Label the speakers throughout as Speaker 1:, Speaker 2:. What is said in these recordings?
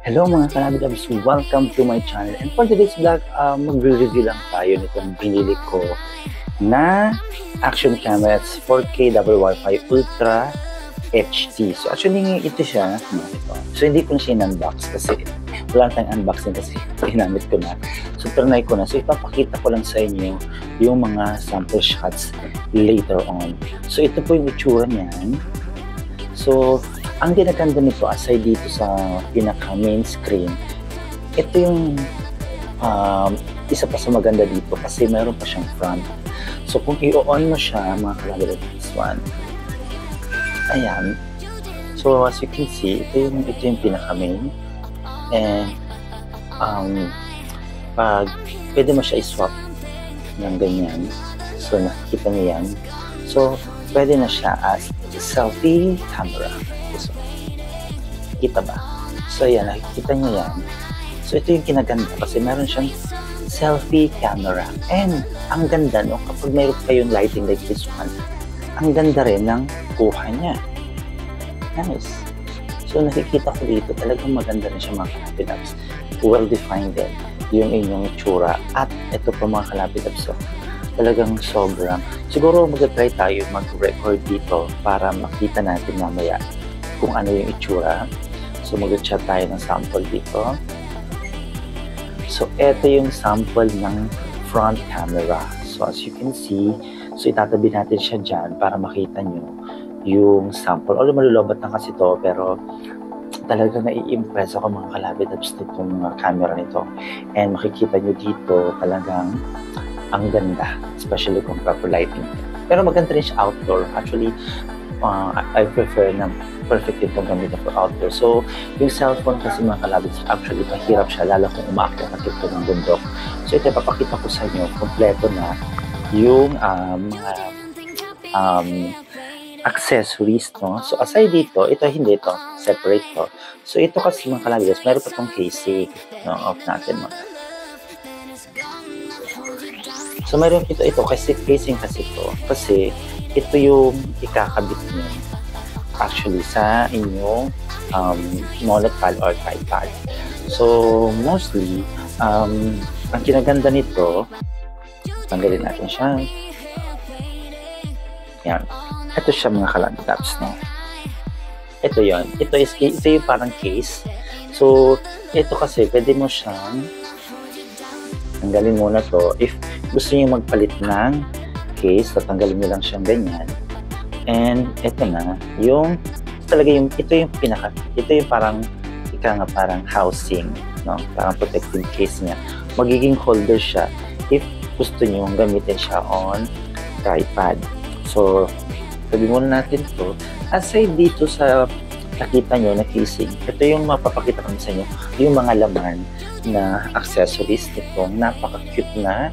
Speaker 1: Hello mga kalabs, welcome to my channel. And for today's vlog, magre-review lang tayo nitong binili ko na action camera. It's 4K double Wi-Fi Ultra HD. So actually, ito siya. So hindi ko na siya in-unbox kasi wala tayong unboxing kasi ginamit ko na. So trinay ko na. So ipapakita ko lang sa inyo yung mga sample shots later on. So ito po yung itsura niyan. So ang ginaganda nito, aside dito sa pinaka main screen, ito yung isa pa sa maganda dito kasi meron pa siyang front. So kung i-on mo siya, mga kalagay, this one, ayan. So as you can see, ito yung pinaka main. And pag pwede mo siya i-swap ng ganyan, so nakikita niyo yan. So pwede na siya as selfie camera. So, kita ba? So yan, nakikita nyo yan. So ito yung kinaganda kasi meron siyang selfie camera. And ang ganda no, kapag mayroon kayong lighting like this one, ang ganda rin ng kuha niya. Nice. So nakikita ko dito, talagang maganda rin siya mga kalapit-apps. Well-defined din yung inyong itsura. At ito pa mga kalapit-apps. So, talagang sobrang. Siguro mag-try tayo mag-record dito para makita natin mamaya kung ano yung itsura. So mag-chat tayo ng sample dito. So ito yung sample ng front camera. So as you can see, so itatabi natin siya dyan para makita nyo yung sample. Although malulobat na kasi to, pero talaga nai-impress ako mga kalabit-abs nitong camera nito. And makikita nyo dito talagang ang ganda, especially kung proper lighting. Pero maganda rin siya outdoor. Actually, I prefer na perfect itong gamitin for outdoor. So, yung cellphone kasi mga kalabits, actually, mahirap siya, lalo kung umaakit na ito ng bundok. So, ito, papakita ko sa inyo, kompleto na yung accessories, no? So, aside dito, ito hindi ito, separate to. So, ito kasi mga kalabits, meron pa itong casing, no? Off natin mo. So, meron ito kasi casing kasi ito, kasi ito yung ikakabit niyo actually sa inyong monopod or tripod. So, mostly, ang kinaganda nito, tanggalin natin siya. Yan. Ito siya mga kalapit-apps, no? Ito yon. Ito yung parang case. So, ito kasi, pwede mo siyang tanggalin muna to. If gusto niyo magpalit ng case, tatanggalin nyo lang siyang ganyan. And ito na, yung talaga yung, ito yung parang, parang housing, no? Parang protective case niya. Magiging holder siya if gusto nyo gamitin siya on tripod. So, sabi muna natin to. Aside dito sa nakita nyo na casing, ito yung mapapakita kami sa inyo, yung mga laman na accessories nitong napaka-cute na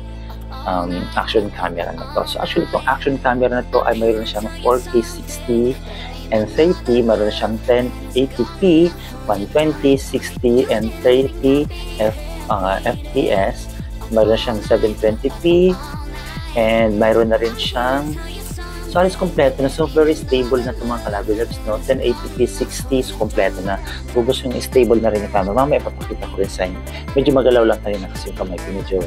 Speaker 1: action camera na to. So actually itong action camera na to ay mayroon siyang 4K 60 and 30, mayroon siyang 1080p, 120, 60 and 30 FPS, mayroon siyang 720p, and mayroon na rin siyang, so alis kompleto na. So very stable na itong mga kalabit-apps, no? 1080p, 60, so kompleto na. Kung gusto yung stable na rin yung camera, mamaya ipapakita ko rin sa inyo. Medyo magalaw lang kanina kasi yung kamay ko, medyo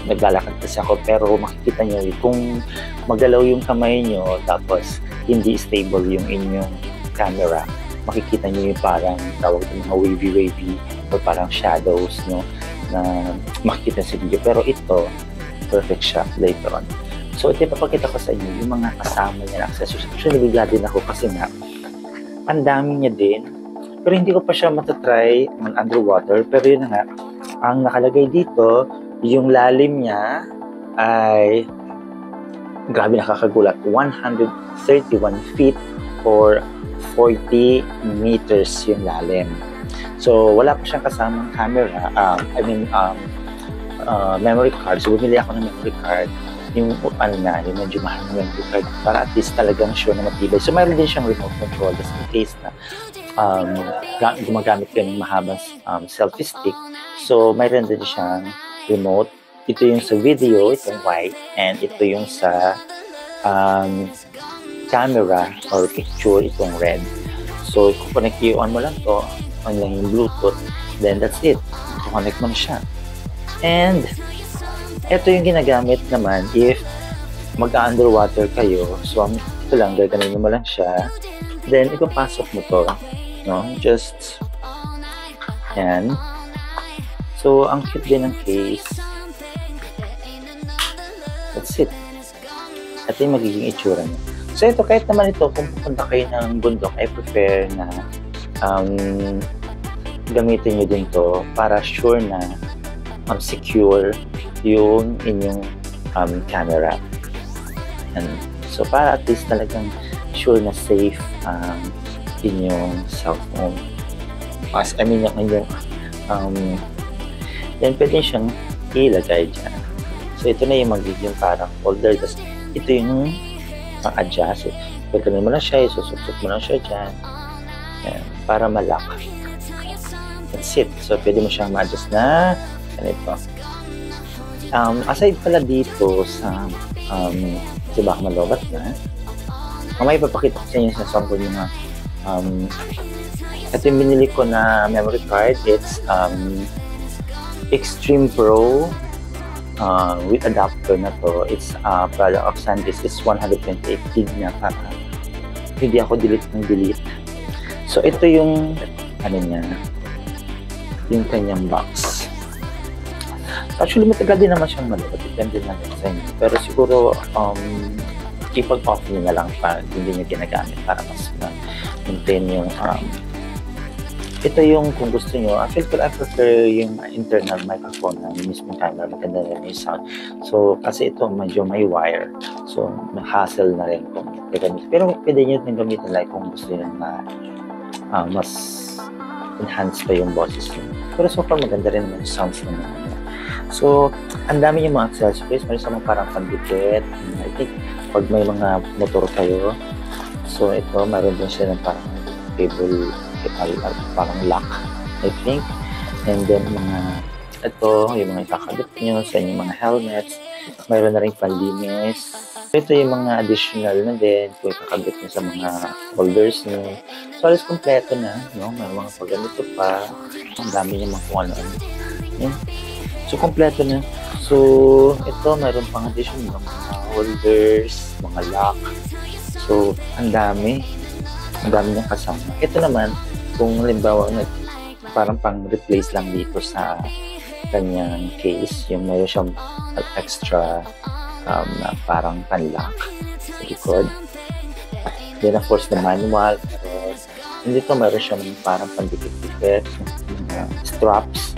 Speaker 1: naglalakad kasi ako, pero makikita nyo kung magalaw yung kamay nyo tapos hindi stable yung inyong camera, makikita nyo yung parang tawag ng mga wavy or parang shadows, no, na makikita sa video. Pero ito perfect siya later on. So ito ipapakita ko sa inyo yung mga kasama niya na accessories. Actually bigla din ako kasi nga ang dami niya din, pero hindi ko pa siya matatry underwater. Pero yun na nga, ang nakalagay dito, yung lalim niya ay grabe, nakakagulat, 131 feet or 40 meters yung lalim. So wala pa siyang kasamang camera, memory card. So bumili ako ng memory card, yung yung medyo mahal na memory card para at least talagang sure na matibay. So mayroon din siyang remote control just in case na gumagamit kayo ng mahabang selfie stick. So mayroon din siyang remote. Ito yung sa video, itong white, and ito yung sa camera or picture, itong red. So kung i-on mo lang to, on lang yung Bluetooth, then that's it. Connect mo na siya. And ito yung ginagamit naman if mag-underwater kayo. So ito lang, gaganin mo lang siya. Then ipapasok mo to, no? Just yan. So ang cute din ng case. That's it. Ito yung magiging itsura niya. So ito, kahit naman ito, kung pupunta kayo ng bundok, I prefer na gamitin nyo din to para sure na secure yung inyong camera. And so para at least talagang sure na safe inyong cellphone. As, I mean, yung inyong then pwede siyang ilagay dyan. So ito na yung magiging parang holder. Tapos ito yung pang-adjust. Pagkanin mo na siya, isusupsuk mo na siya dyan. Yan, para malak. That's it. So, pwede mo siyang ma-adjust na ganito. Aside pala dito sa diba, malobat na, may papakita ko sa inyo sa sample yung mga ito yung binili ko na memory card. It's Extreme Pro with adapter na to. It's product of SanDisk. It's 128 gig na para hindi ako delete. So ito yung ano niya, yung kanyang box. Actually matagal din naman siyang malabot, depende na sa inyo. Pero siguro ipag-off niyo na lang para hindi niyo ginagamit para mas maintain yung ito yung kung gusto nyo. Actually, I prefer yung internal microphone na mismo camera. Maganda rin yung sound. So, kasi ito medyo may wire. So, may hassle na rin kung gagamit. Pero pwede nyo din gamitin like kung gusto nyo na mas enhance pa yung boses nyo. Pero so far, maganda rin yung sounds naman. So, ang dami yung mga accessories. Meron sa mga parang pandikit. I think, pag may mga motor kayo, so ito, meron din siya ng parang cable, parang lock, I think. And then mga ito, yung mga ikakabit nyo sa inyong mga helmets. Mayroon na rin panlinis. Ito yung mga additional na din kung ikakabit nyo sa mga holders nyo. So, alas kompleto na, no? May mga pagganito pa. Ang dami nyo mga kung ano. So, kompleto na. So, ito, mayroon pang additional mga holders, mga lock. So, ang dami. Ang dami niyang kasama. Ito naman, kung halimbawa parang pang-replace lang dito sa kanyang case, yung mayroon siyang extra na parang pan-lock sa likod. Then of course, the manual. And dito mayroon siyang parang pandikit-dikit, straps.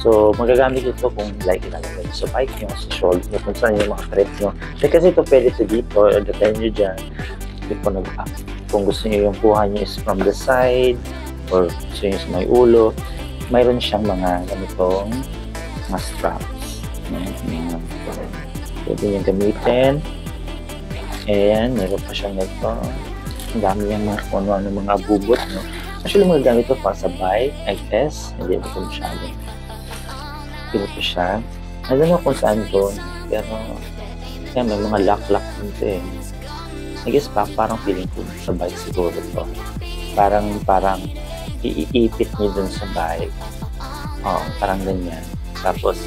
Speaker 1: So, magagamit ito kung like ilalagay sa bike nyo, sa shoulder nyo, kung saan yung mga trip nyo. Kasi ito pwede ito dito, datayin nyo dyan. Kung gusto nyo yung kuha nyo is from the side, or gusto nyo sa may ulo, mayroon siyang mga ganitong mga straps. Pwede nyo gamitin. And meron pa siyang ito. Ang dami yung mga ano mga bubot. No? Actually, magagamit ito para sa bike, I guess. Hindi ito masyado. Pili ko siya. I don't know kung saan doon. Pero, may mga lock-lock dito eh. I guess parang feeling ko sa bike siguro to. Parang iipit niyo dun sa bike. Parang ganyan. Tapos,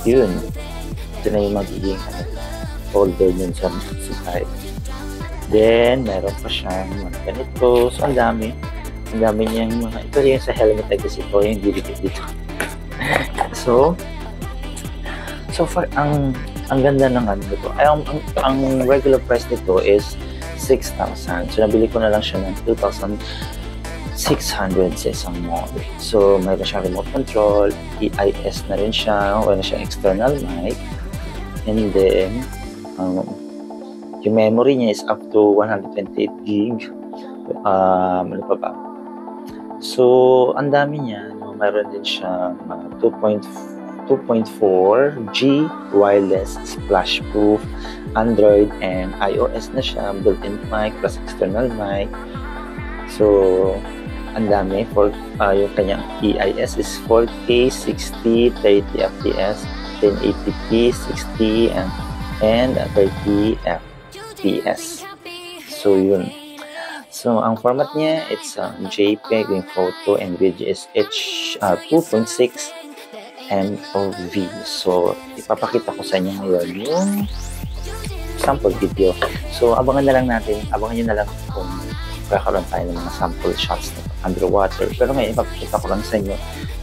Speaker 1: yun. Ito na yung magiging holder dun sa bike. Then, meron pa siyang mga ganito. So, ang dami. Ang dami niyang mga, ito yung sa helmet ay kasi ito yung didikit dito. So far, ang ganda ng ano ito. Ang regular price nito is 6,000. So, nabili ko na lang siya ng 2,600 sa isang mall. So, mayroon siyang remote control, EIS na rin siya, mayroon siyang external mic, and then, yung memory niya is up to 128 gig. Ano pa ba? So, ang dami niya. No? Mayroon din siyang 2.4G wireless splash proof Android and iOS na siya, built-in mic plus external mic. So, ang dami. Yung kanyang EIS is 4K, 60, 30 FPS, 1080p, 60, and 30 FPS. So, yun. So, ang format niya, it's JPEG, yung photo and video is HR 2.6 MOV. So, ipapakita ko sa inyo ngayon yung sample video. So, abangan nyo na lang kung kakaroon tayo ng mga sample shots na underwater. Pero ngayon, ipapakita ko lang sa inyo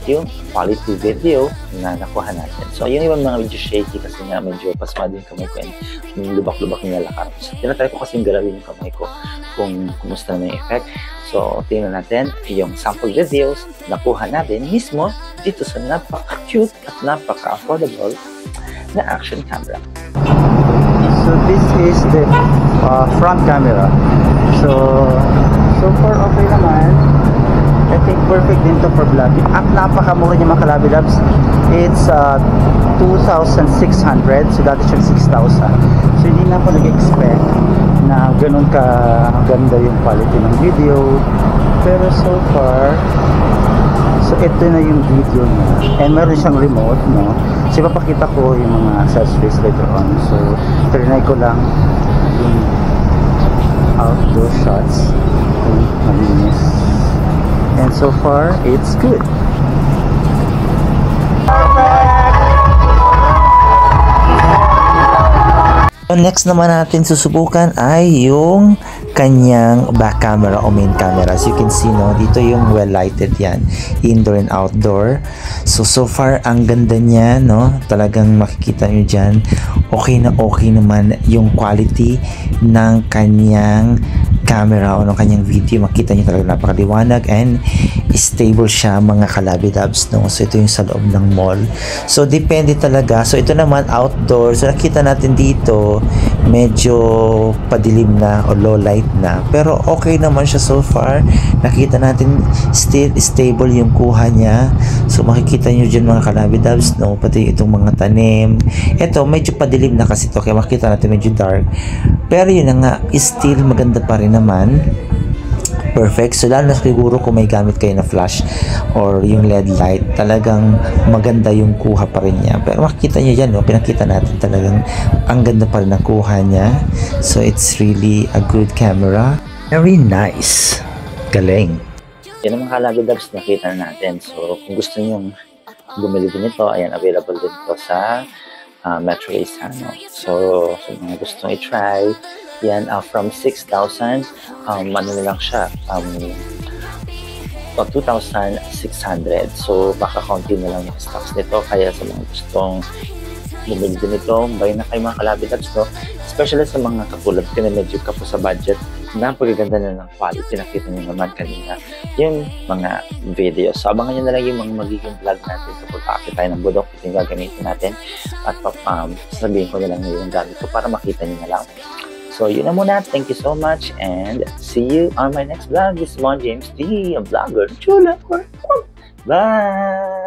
Speaker 1: yung quality video na nakuha natin. So, yung ibang mga medyo shaky kasi nga medyo pasmado yung kamay ko and yung lubak-lubak yung nalakar. So, tinatry ko kasing galawin yung kamay ko kung kumusta na yung effect. So, tingnan natin yung sample videos nakuha natin mismo dito sa napaka-cute at napaka-affordable na action camera.
Speaker 2: So this is the front camera. So far okay naman. I think perfect din to for vlogging. At napakamura niya mga Kalabi Labs. It's 2,600. So dati siyang 6,000. So hindi na ako nag-expect na ganun ka ganda yung quality ng video. Pero so far, so ito na yung video niya. And meron siyang remote, no? So ipapakita ko yung mga accessories later on. So trinay ko lang yung outdoor shots kung malinis. And so far, it's good.
Speaker 3: So next naman natin susubukan ay yung kanyang back camera o main camera. As you can see, no, dito yung well lighted yan, indoor and outdoor. So far ang ganda niya, no, talagang makikita nyo dyan, okay naman yung quality ng kanyang camera o ng kanyang video. Makita nyo talaga napakaliwanag and stable siya mga Kalabi Labs, no. So ito yung sa loob ng mall. So depende talaga. So ito naman outdoor. So nakita natin dito medyo padilim na o low light na, pero okay naman siya so far. Nakita natin still stable yung kuha niya. So makikita nyo dyan mga Kalabi Labs, no, pati itong mga tanim. Ito medyo padilim na kasi ito, kaya makikita natin medyo dark, pero yun na nga, still maganda pa rin naman. Perfect. So lalo na siguro kung may gamit kayo na flash or yung LED light, talagang maganda yung kuha pa rin niya. Pero makikita nyo dyan, no? Pinakita natin talagang ang ganda pa rin ang kuha niya. So it's really a good camera. Very nice. Galing.
Speaker 1: Yan ang mga Kalabi Labs nakita na natin. So kung gusto nyo bumili din ito, ayan, available din ito sa Metro Isano. So mga gustong i-try, yan, from 6,000, ano na lang siya, 2,600. So, baka konti na lang yung stocks nito. Kaya sa mga gustong bumili din ito, buy na kayo mga Kalabi Labs, no? Especially sa mga katulad ko na medyo kapo sa budget, napagaganda na ng quality. Nakita nyo naman kanina yung mga videos. So, abangan nyo na lang yung mga magiging vlog natin kapag paakit tayo ng budok. Ito yung gagamitin natin. At sabihin ko na lang yung gamit ko para makita nyo na lang. So, yun na muna. Thank you so much and see you on my next vlog. This is Mon James D, a vlogger. Chula. Bye!